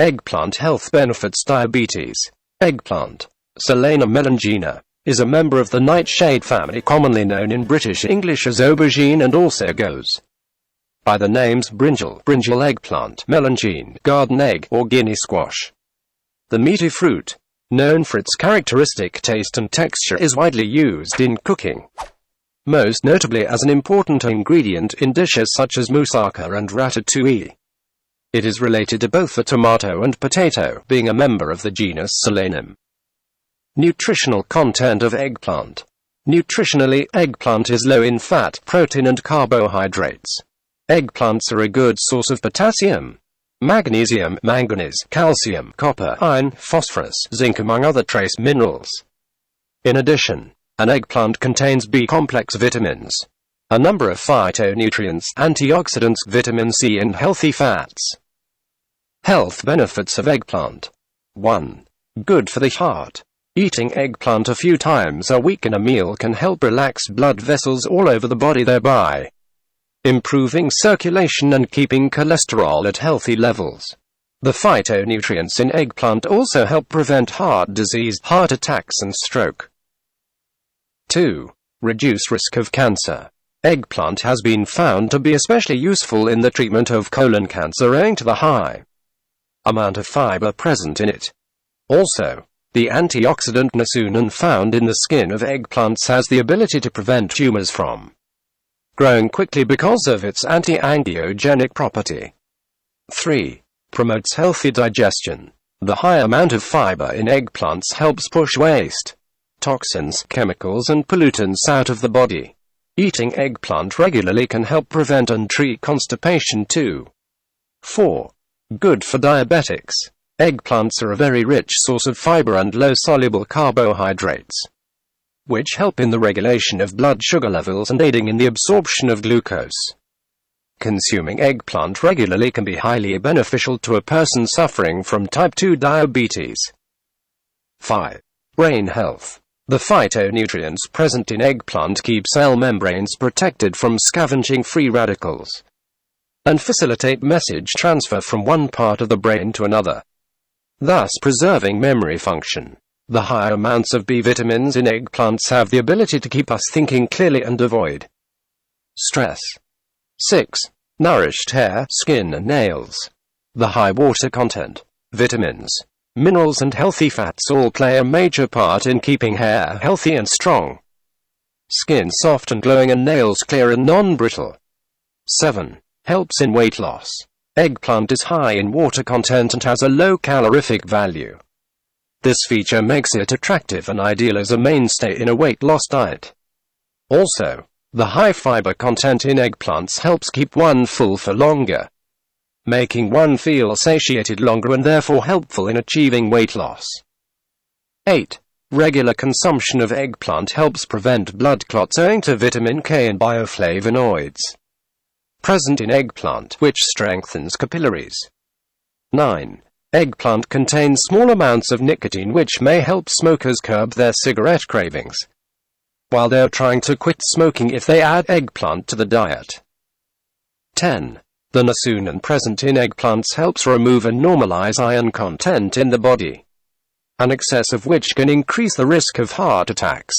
Eggplant health benefits diabetes. Eggplant, Solana melangina, is a member of the nightshade family commonly known in British English as aubergine and also goes by the names brinjal eggplant, melangine, garden egg, or Guinea squash. The meaty fruit, known for its characteristic taste and texture, is widely used in cooking, most notably as an important ingredient in dishes such as moussaka and ratatouille. It is related to both the tomato and potato, being a member of the genus Solanum. Nutritional content of eggplant. Nutritionally, eggplant is low in fat, protein and carbohydrates. Eggplants are a good source of potassium, magnesium, manganese, calcium, copper, iron, phosphorus, zinc among other trace minerals. In addition, an eggplant contains B-complex vitamins, a number of phytonutrients, antioxidants, vitamin C and healthy fats. Health benefits of eggplant. 1. Good for the heart. Eating eggplant a few times a week in a meal can help relax blood vessels all over the body, thereby improving circulation and keeping cholesterol at healthy levels. The phytonutrients in eggplant also help prevent heart disease, heart attacks and stroke. 2. Reduce risk of cancer. Eggplant has been found to be especially useful in the treatment of colon cancer owing to the high amount of fiber present in it. Also, the antioxidant niacin found in the skin of eggplants has the ability to prevent tumors from growing quickly because of its anti-angiogenic property. 3. Promotes healthy digestion. The high amount of fiber in eggplants helps push waste, toxins, chemicals and pollutants out of the body. Eating eggplant regularly can help prevent and treat constipation too. 4. Good for diabetics. Eggplants are a very rich source of fiber and low-soluble carbohydrates, which help in the regulation of blood sugar levels and aiding in the absorption of glucose. Consuming eggplant regularly can be highly beneficial to a person suffering from type 2 diabetes. 5. Brain health. The phytonutrients present in eggplant keep cell membranes protected from scavenging free radicals and facilitate message transfer from one part of the brain to another, thus preserving memory function. The high amounts of B vitamins in eggplants have the ability to keep us thinking clearly and avoid stress. 6. Nourished hair, skin and nails. The high water content, vitamins, minerals and healthy fats all play a major part in keeping hair healthy and strong, skin soft and glowing and nails clear and non-brittle. 7. Helps in weight loss. Eggplant is high in water content and has a low calorific value. This feature makes it attractive and ideal as a mainstay in a weight loss diet. Also, the high fiber content in eggplants helps keep one full for longer, making one feel satiated longer and therefore helpful in achieving weight loss. 8. Regular consumption of eggplant helps prevent blood clots owing to vitamin K and bioflavonoids present in eggplant, which strengthens capillaries. 9. Eggplant contains small amounts of nicotine which may help smokers curb their cigarette cravings while they're trying to quit smoking if they add eggplant to the diet. 10. The niacin present in eggplants helps remove and normalize iron content in the body, an excess of which can increase the risk of heart attacks.